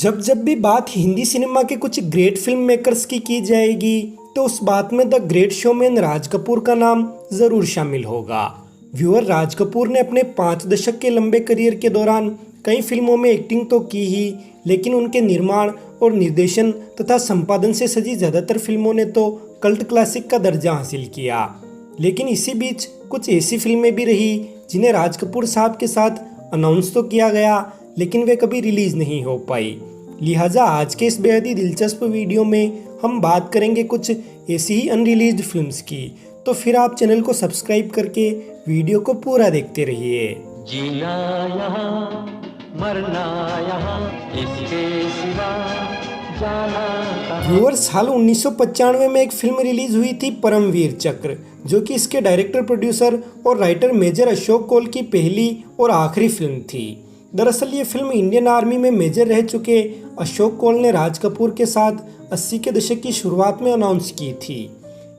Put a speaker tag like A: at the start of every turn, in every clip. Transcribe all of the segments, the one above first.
A: जब जब भी बात हिंदी सिनेमा के कुछ ग्रेट फिल्म मेकर्स की जाएगी तो उस बात में the great showman Raj Kapoor का नाम जरूर शामिल होगा। व्यूअर, राज कपूर ने अपने 5 दशक के लंबे करियर के दौरान कई फिल्मों में एक्टिंग तो की ही, लेकिन उनके निर्माण और निर्देशन तथा संपादन से सजी ज़्यादातर फिल्मों ने तो कल्ट क्लासिक का दर्जा हासिल किया। लेकिन इसी बीच कुछ ऐसी फिल्में भी रही जिन्हें राज कपूर साहब के साथ अनाउंस तो किया गया, लेकिन वे कभी रिलीज नहीं हो पाई। लिहाजा आज के इस बेहद ही दिलचस्प वीडियो में हम बात करेंगे कुछ ऐसी ही अनरिलीज्ड फिल्म्स की। तो फिर आप चैनल को सब्सक्राइब करके वीडियो को पूरा देखते रहिए।
B: जीना यहाँ मरना यहाँ इसके सिवा जाना कहाँ।
A: व्यूअर, साल 1995 में एक फिल्म रिलीज हुई थी परमवीर चक्र, जो कि इसके डायरेक्टर, प्रोड्यूसर और राइटर मेजर अशोक कौल की पहली और आखिरी फिल्म थी। दरअसल ये फिल्म इंडियन आर्मी में मेजर रह चुके अशोक कौल ने राज कपूर के साथ 80 के दशक की शुरुआत में अनाउंस की थी।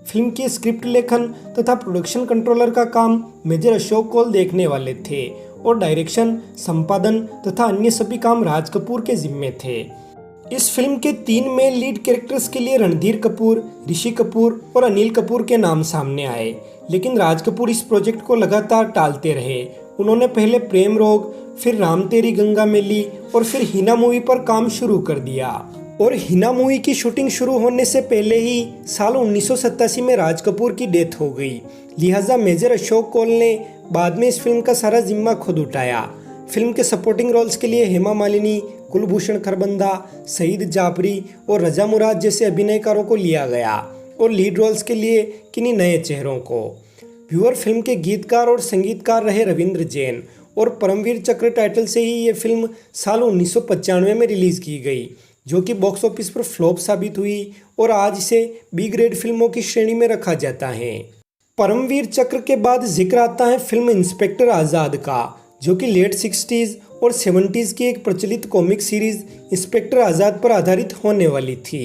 A: फिल्म के स्क्रिप्ट लेखन तथा प्रोडक्शन कंट्रोलर का काम मेजर अशोक कौल देखने वाले थे और डायरेक्शन, संपादन तथा अन्य सभी काम राज कपूर के जिम्मे थे। इस फिल्म के 3 मेन लीड कैरेक्टर्स के लिए रणधीर कपूर, ऋषि कपूर और अनिल कपूर के नाम सामने आए, लेकिन राज कपूर इस प्रोजेक्ट को लगातार टालते रहे। उन्होंने पहले प्रेम रोग, फिर राम तेरी गंगा मैली और फिर हिना मूवी पर काम शुरू कर दिया। और हिना मूवी की शूटिंग शुरू होने से पहले ही साल 1987 में राज कपूर की डेथ हो गई। लिहाजा मेजर अशोक कौल ने बाद में इस फिल्म का सारा जिम्मा खुद उठाया। फिल्म के सपोर्टिंग रोल्स के लिए हेमा मालिनी, कुलभूषण खरबंदा, सईद जाफरी और रजा मुराद जैसे अभिनयकारों को लिया गया और लीड रोल्स के लिए किन्हीं नए चेहरों को। व्यूअर, फिल्म के गीतकार और संगीतकार रहे रविंद्र जैन और परमवीर चक्र टाइटल से ही ये फिल्म साल 1995 में रिलीज की गई, जो कि बॉक्स ऑफिस पर फ्लॉप साबित हुई और आज इसे बी ग्रेड फिल्मों की श्रेणी में रखा जाता है। परमवीर चक्र के बाद जिक्र आता है फिल्म इंस्पेक्टर आज़ाद का, जो कि लेट 60s और 70s की एक प्रचलित कॉमिक सीरीज इंस्पेक्टर आज़ाद पर आधारित होने वाली थी।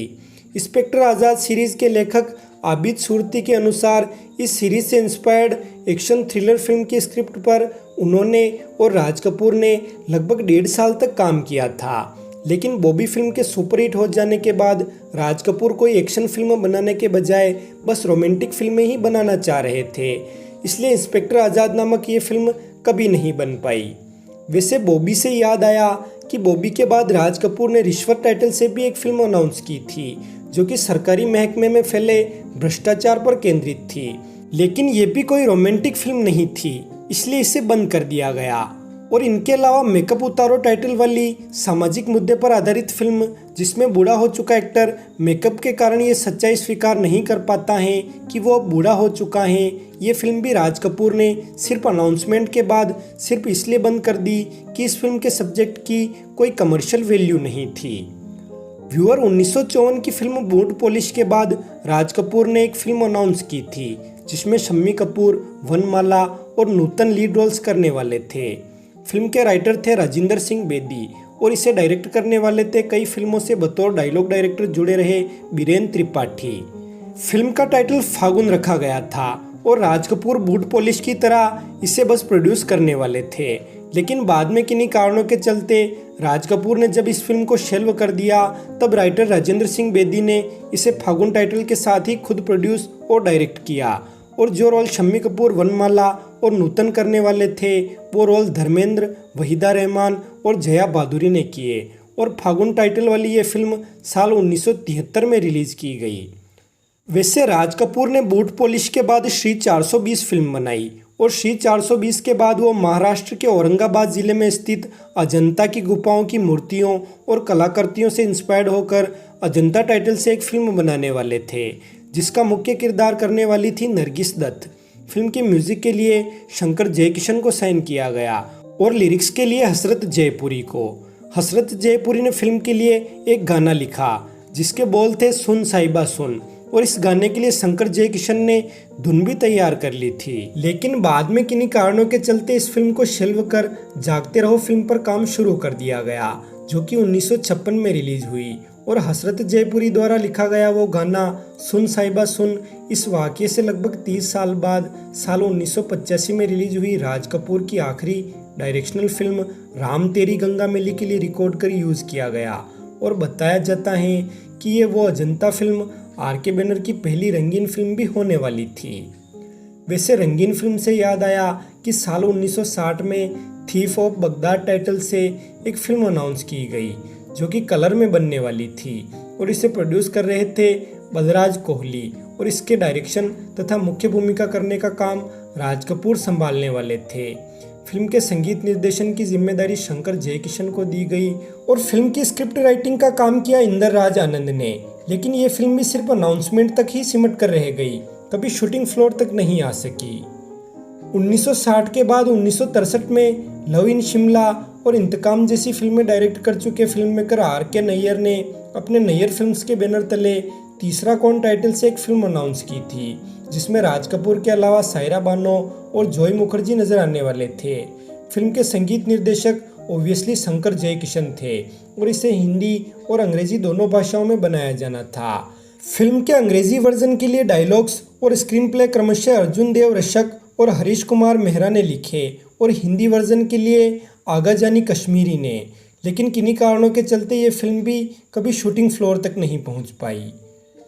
A: इंस्पेक्टर आज़ाद सीरीज के लेखक आबिद सुरती के अनुसार इस सीरीज से इंस्पायर्ड एक्शन थ्रिलर फिल्म की स्क्रिप्ट पर उन्होंने और राज कपूर ने लगभग 1.5 साल तक काम किया था। लेकिन बॉबी फिल्म के सुपरहिट हो जाने के बाद राज कपूर कोई एक्शन फिल्म बनाने के बजाय बस रोमांटिक फिल्में ही बनाना चाह रहे थे, इसलिए इंस्पेक्टर आज़ाद नामक ये फिल्म कभी नहीं बन पाई। वैसे बॉबी से याद आया कि बॉबी के बाद राज कपूर ने रिश्वत टाइटल से भी एक फिल्म अनाउंस की थी, जो कि सरकारी महकमे में फैले भ्रष्टाचार पर केंद्रित थी। लेकिन ये भी कोई रोमांटिक फिल्म नहीं थी, इसलिए इसे बंद कर दिया गया। और इनके अलावा मेकअप उतारो टाइटल वाली सामाजिक मुद्दे पर आधारित फिल्म, जिसमें बूढ़ा हो चुका एक्टर मेकअप के कारण ये सच्चाई स्वीकार नहीं कर पाता है कि वो अब बूढ़ा हो चुका है, ये फिल्म भी राज कपूर ने सिर्फ अनाउंसमेंट के बाद सिर्फ इसलिए बंद कर दी कि इस फिल्म के सब्जेक्ट की कोई कमर्शियल वैल्यू नहीं थी। व्यूअर, 1954 की फिल्म बूट पॉलिश के बाद राज कपूर ने एक फिल्म अनाउंस की थी, जिसमें शम्मी कपूर, वनमाला और नूतन लीड रोल्स करने वाले थे। फिल्म के राइटर थे राजिंदर सिंह बेदी और इसे डायरेक्ट करने वाले थे कई फिल्मों से बतौर डायलॉग डायरेक्टर जुड़े रहे बीरेन त्रिपाठी। फिल्म का टाइटल फागुन रखा गया था और राज कपूर बूट पॉलिश की तरह इसे बस प्रोड्यूस करने वाले थे। लेकिन बाद में किन्हीं कारणों के चलते राज कपूर ने जब इस फिल्म को शेल्व कर दिया, तब राइटर राजेंद्र सिंह बेदी ने इसे फागुन टाइटल के साथ ही खुद प्रोड्यूस और डायरेक्ट किया। और जो रोल शम्मी कपूर, वनमाला और नूतन करने वाले थे, वो रोल धर्मेंद्र, वहीदा रहमान और जया बहादुरी ने किए। और फागुन टाइटल वाली ये फिल्म साल 1973 में रिलीज की गई। वैसे राज कपूर ने बूट पॉलिश के बाद श्री 420 फिल्म बनाई और श्री 420 के बाद वो महाराष्ट्र के औरंगाबाद जिले में स्थित अजंता की गुफाओं की मूर्तियों और कलाकृतियों से इंस्पायर्ड होकर अजंता टाइटल से एक फिल्म बनाने वाले थे, जिसका मुख्य किरदार करने वाली थी नरगिस दत्त। फिल्म के म्यूजिक के लिए शंकर जयकिशन को साइन किया गया और लिरिक्स के लिए हसरत जयपुरी को। हसरत जयपुरी ने फिल्म के लिए एक गाना लिखा, जिसके बोल थे सुन साहिबा सुन, और इस गाने के लिए शंकर जयकिशन ने धुन भी तैयार कर ली थी। लेकिन बाद में किन्हीं कारणों के चलते इस फिल्म को शेल्व कर जागते रहो फिल्म पर काम शुरू कर दिया गया, जो कि 1956 में रिलीज हुई। और हसरत जयपुरी द्वारा लिखा गया वो गाना सुन साहिबा सुन इस वाक़ये से लगभग 30 साल बाद साल 1985 में रिलीज हुई राज कपूर की आखिरी डायरेक्शनल फिल्म राम तेरी गंगा मैली के लिए रिकॉर्ड कर यूज़ किया गया और बताया जाता है कि ये वो अजंता फिल्म आर.के. बैनर की पहली रंगीन फिल्म भी होने वाली थी। वैसे रंगीन फिल्म से याद आया कि साल 1960 में थीफ ऑफ बगदाद टाइटल से एक फिल्म अनाउंस की गई जो कि कलर में बनने वाली थी और इसे प्रोड्यूस कर रहे थे बलराज कोहली और इसके डायरेक्शन तथा मुख्य भूमिका करने का काम राज कपूर संभालने वाले थे। फिल्म के संगीत निर्देशन की जिम्मेदारी शंकर जयकिशन को दी गई और फिल्म की स्क्रिप्ट राइटिंग का काम किया इंदर राज आनंद ने। लेकिन ये फिल्म भी सिर्फ अनाउंसमेंट तक ही सिमट कर रह गई, कभी शूटिंग फ्लोर तक नहीं आ सकी। 1960 के बाद 1963 में लव इन शिमला और इंतकाम जैसी फिल्में डायरेक्ट कर चुके फिल्म मेकर आर.के. नैयर ने अपने नैयर फिल्म्स के बैनर तले तीसरा कौन टाइटल से एक फिल्म अनाउंस की थी जिसमें राज कपूर के अलावा सायरा बानो और जॉय मुखर्जी नजर आने वाले थे। फिल्म के संगीत निर्देशक ऑब्वियसली शंकर जयकिशन थे और इसे हिंदी और अंग्रेजी दोनों भाषाओं में बनाया जाना था। फिल्म के अंग्रेजी वर्जन के लिए डायलॉग्स और स्क्रीन प्ले क्रमशः अर्जुन देव रक्षक और हरीश कुमार मेहरा ने लिखे और हिंदी वर्जन के लिए आगा जानी कश्मीरी ने। लेकिन किन्हीं कारणों के चलते ये फिल्म भी कभी शूटिंग फ्लोर तक नहीं पहुंच पाई।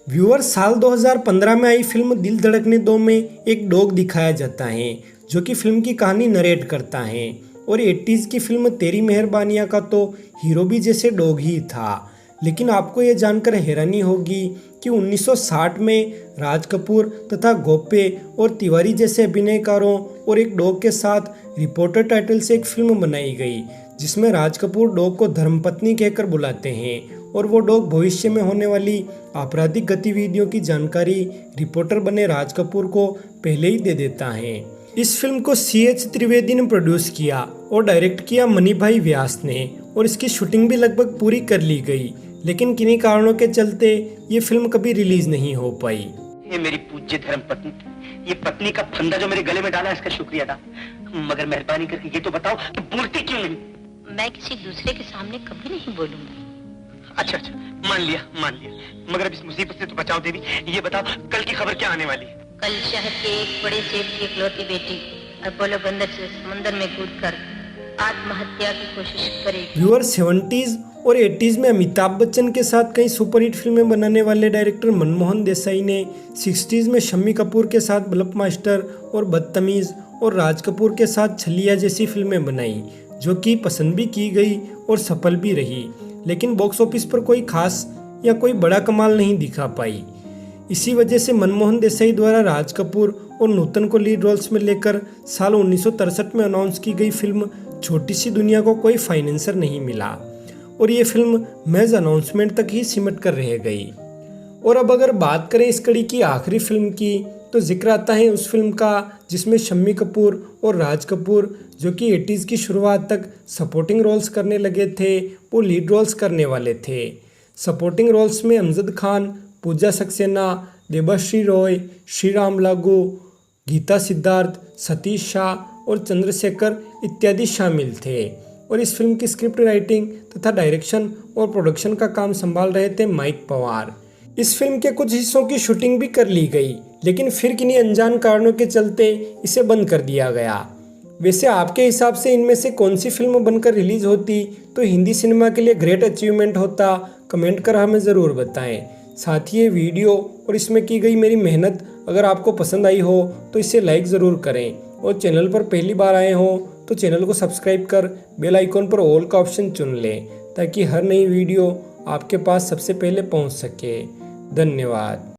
A: व्यूअर, साल 2015 में आई फिल्म दिल धड़कने दो में एक डॉग दिखाया जाता है जो कि फिल्म की कहानी नरेट करता है और 80s की फिल्म तेरी मेहरबानियाँ का तो हीरो भी जैसे डॉग ही था। लेकिन आपको यह जानकर हैरानी होगी कि 1960 में राज कपूर तथा गोप्पे और तिवारी जैसे अभिनयकारों और एक डॉग के साथ रिपोर्टर टाइटल से एक फिल्म बनाई गई जिसमें राज कपूर डॉग को धर्मपत्नी कहकर बुलाते हैं और वो डॉग भविष्य में होने वाली आपराधिक गतिविधियों की जानकारी रिपोर्टर बने राज कपूर को पहले ही दे देता है। इस फिल्म को C.H. त्रिवेदी ने प्रोड्यूस किया और डायरेक्ट किया मनीभाई व्यास ने और इसकी शूटिंग भी लगभग पूरी कर ली गई, लेकिन किन्हीं कारणों के चलते ये फिल्म कभी रिलीज नहीं हो पाई।
C: ये मेरी पूज्य धर्म पत्नी, ये पत्नी का फंदा जो मेरे गले में डाला इसका शुक्रिया था, मगर मेहरबानी करके ये तो बताओ कि बोलती क्यों नहीं?
D: मैं किसी दूसरे के सामने कभी नहीं बोलूंगी।
C: अच्छा, मान लिया, मगर अब इस मुसीबत से तो बचाओ देवी। ये बताओ कल की खबर क्या आने वाली है?
D: कल शहर के एक बड़े सेठ की इकलौती बेटी अपोलो बंदर से समंदर में कूदकर आत्महत्या की कोशिश करेगी।
A: व्यूअर, 70s और 80s में अमिताभ बच्चन के साथ कई सुपरहिट फिल्में बनाने वाले डायरेक्टर मनमोहन देसाई ने 60s में शम्मी कपूर के साथ बल्ब मास्टर और बदतमीज और राज कपूर के साथ छलिया जैसी फिल्में बनाई जो कि पसंद भी की गई और सफल भी रही, लेकिन बॉक्स ऑफिस पर कोई खास या कोई बड़ा कमाल नहीं दिखा पाई। इसी वजह से मनमोहन देसाई द्वारा राज कपूर और नूतन को लीड रोल्स में लेकर साल 1963 में अनाउंस की गई फिल्म छोटी सी दुनिया को कोई फाइनेंसर नहीं मिला और ये फिल्म महज अनाउंसमेंट तक ही सिमट कर रह गई। और अब अगर बात करें इस कड़ी की आखिरी फिल्म की तो जिक्र आता है उस फिल्म का जिसमें शम्मी कपूर और राज कपूर जो कि 80s की शुरुआत तक सपोर्टिंग रोल्स करने लगे थे वो लीड रोल्स करने वाले थे। सपोर्टिंग रोल्स में अमजद खान, पूजा सक्सेना, देबाश्री रॉय, श्रीराम लागू, गीता सिद्धार्थ, सतीश शाह और चंद्रशेखर इत्यादि शामिल थे और इस फिल्म की स्क्रिप्ट राइटिंग तथा डायरेक्शन और प्रोडक्शन का काम संभाल रहे थे माइक पवार। इस फिल्म के कुछ हिस्सों की शूटिंग भी कर ली गई, लेकिन फिर किन्हीं अनजान कारणों के चलते इसे बंद कर दिया गया। वैसे आपके हिसाब से इनमें से कौन सी फिल्म बनकर रिलीज होती तो हिंदी सिनेमा के लिए ग्रेट अचीवमेंट होता, कमेंट कर हमें ज़रूर बताएं। साथ ही ये वीडियो और इसमें की गई मेरी मेहनत अगर आपको पसंद आई हो तो इसे लाइक ज़रूर करें और चैनल पर पहली बार आए हो तो चैनल को सब्सक्राइब कर बेल आइकॉन पर ऑल का ऑप्शन चुन लें ताकि हर नई वीडियो आपके पास सबसे पहले पहुंच सके। धन्यवाद।